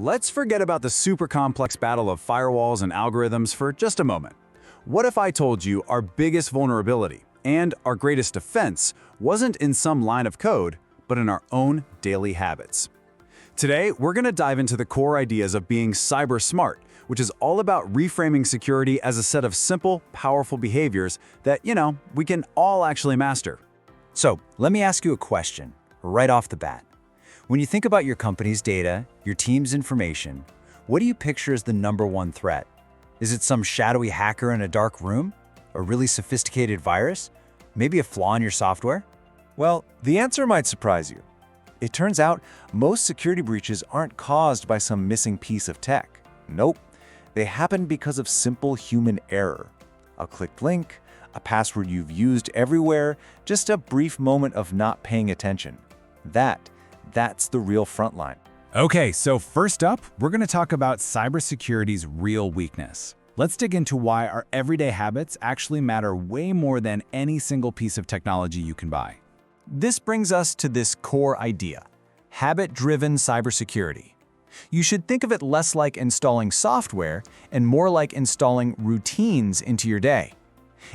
Let's forget about the super complex battle of firewalls and algorithms for just a moment. What if I told you our biggest vulnerability and our greatest defense wasn't in some line of code, but in our own daily habits? Today, we're going to dive into the core ideas of being cyber smart, which is all about reframing security as a set of simple, powerful behaviors that, we can all actually master. So, let me ask you a question right off the bat. When you think about your company's data, your team's information, what do you picture as the #1 threat? Is it some shadowy hacker in a dark room? A really sophisticated virus? Maybe a flaw in your software? Well, the answer might surprise you. It turns out most security breaches aren't caused by some missing piece of tech. Nope. They happen because of simple human error. A clicked link, a password you've used everywhere, just a brief moment of not paying attention. That's the real frontline. Okay, so first up, we're going to talk about cybersecurity's real weakness. Let's dig into why our everyday habits actually matter way more than any single piece of technology you can buy. This brings us to this core idea: habit-driven cybersecurity. You should think of it less like installing software and more like installing routines into your day.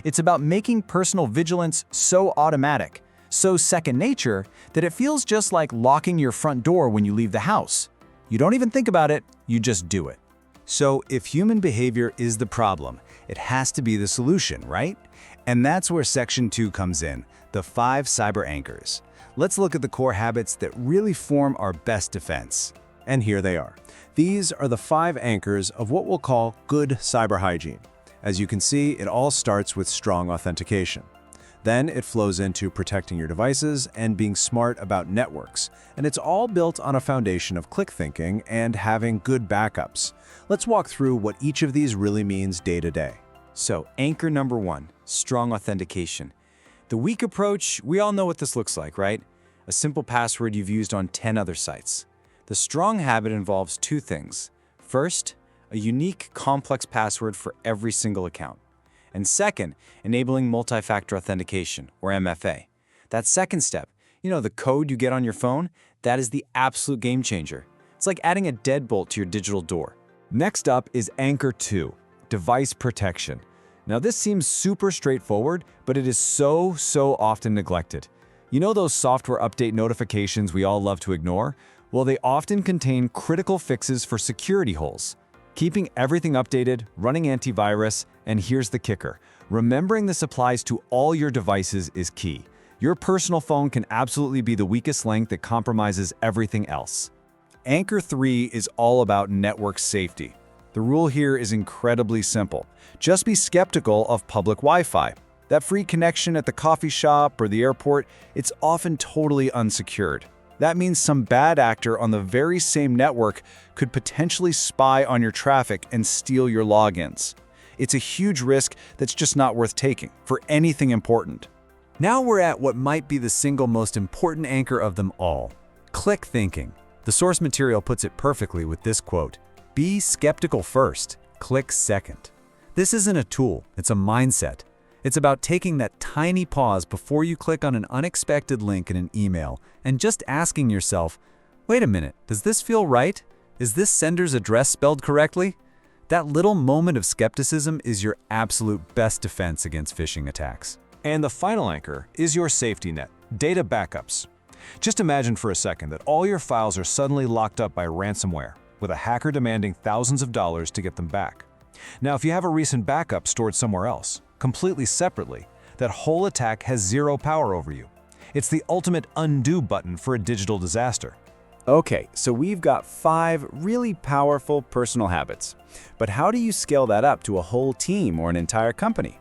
It's about making personal vigilance so automatic, so second nature, that it feels just like locking your front door when you leave the house. You don't even think about it, you just do it. So if human behavior is the problem, it has to be the solution, right? And that's where Section 2 comes in, the 5 cyber anchors. Let's look at the core habits that really form our best defense. And here they are. These are the 5 anchors of what we'll call good cyber hygiene. As you can see, it all starts with strong authentication. Then it flows into protecting your devices and being smart about networks. And it's all built on a foundation of click thinking and having good backups. Let's walk through what each of these really means day to day. So, anchor #1, strong authentication. The weak approach, we all know what this looks like, right? A simple password you've used on 10 other sites. The strong habit involves 2 things. First, a unique, complex password for every single account. And second, enabling multi-factor authentication, or MFA. That second step, the code you get on your phone, that is the absolute game changer. It's like adding a deadbolt to your digital door. Next up is Anchor 2, device protection. Now this seems super straightforward, but it is so often neglected. You know those software update notifications we all love to ignore? Well, they often contain critical fixes for security holes. Keeping everything updated, running antivirus, and here's the kicker. Remembering this applies to all your devices is key. Your personal phone can absolutely be the weakest link that compromises everything else. Anchor 3 is all about network safety. The rule here is incredibly simple. Just be skeptical of public Wi-Fi. That free connection at the coffee shop or the airport, it's often totally unsecured. That means some bad actor on the very same network could potentially spy on your traffic and steal your logins. It's a huge risk that's just not worth taking for anything important. Now we're at what might be the single most important anchor of them all: click thinking. The source material puts it perfectly with this quote: "Be skeptical first, click second." This isn't a tool, it's a mindset. It's about taking that tiny pause before you click on an unexpected link in an email and just asking yourself, wait a minute, does this feel right? Is this sender's address spelled correctly? That little moment of skepticism is your absolute best defense against phishing attacks. And the final anchor is your safety net, data backups. Just imagine for a second that all your files are suddenly locked up by ransomware, with a hacker demanding thousands of dollars to get them back. Now, if you have a recent backup stored somewhere else, completely separately, that whole attack has zero power over you. It's the ultimate undo button for a digital disaster. Okay, so we've got 5 really powerful personal habits. But how do you scale that up to a whole team or an entire company?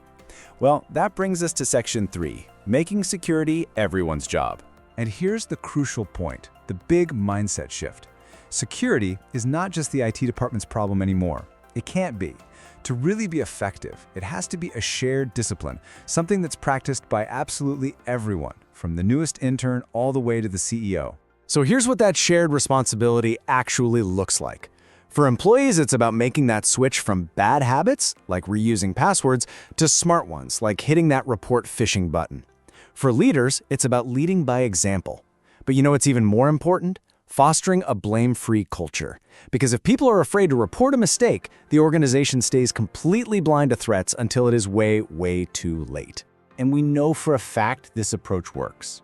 Well, that brings us to Section 3, making security everyone's job. And here's the crucial point, the big mindset shift. Security is not just the IT department's problem anymore. It can't be. To really be effective, it has to be a shared discipline, something that's practiced by absolutely everyone, from the newest intern all the way to the CEO. So here's what that shared responsibility actually looks like. For employees, it's about making that switch from bad habits, like reusing passwords, to smart ones, like hitting that report phishing button. For leaders, it's about leading by example. But you know what's even more important? Fostering a blame-free culture. Because if people are afraid to report a mistake, the organization stays completely blind to threats until it is way, way too late. And we know for a fact this approach works.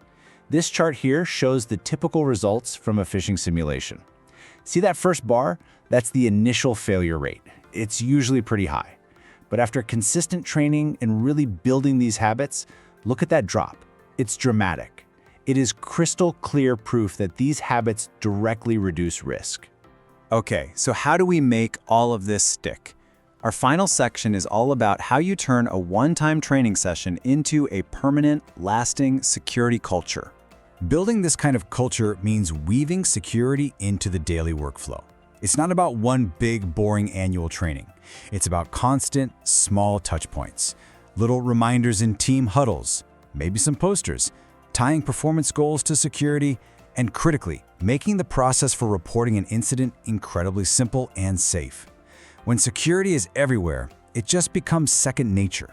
This chart here shows the typical results from a phishing simulation. See that first bar? That's the initial failure rate. It's usually pretty high. But after consistent training and really building these habits, look at that drop. It's dramatic. It is crystal clear proof that these habits directly reduce risk. Okay, so how do we make all of this stick? Our final section is all about how you turn a one-time training session into a permanent, lasting security culture. Building this kind of culture means weaving security into the daily workflow. It's not about one big, boring annual training. It's about constant, small touchpoints, little reminders in team huddles, maybe some posters, tying performance goals to security, and critically, making the process for reporting an incident incredibly simple and safe. When security is everywhere, it just becomes second nature.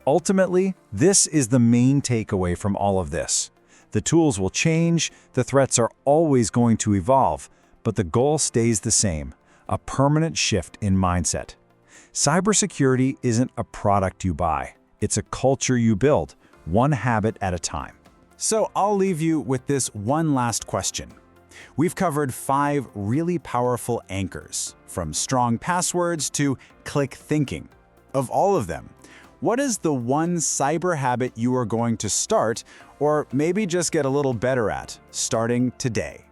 Ultimately, this is the main takeaway from all of this. The tools will change, the threats are always going to evolve, but the goal stays the same, a permanent shift in mindset. Cybersecurity isn't a product you buy, it's a culture you build, one habit at a time. So I'll leave you with this one last question. We've covered 5 really powerful anchors, from strong passwords to click thinking. Of all of them, what is the one cyber habit you are going to start, or maybe just get a little better at, starting today?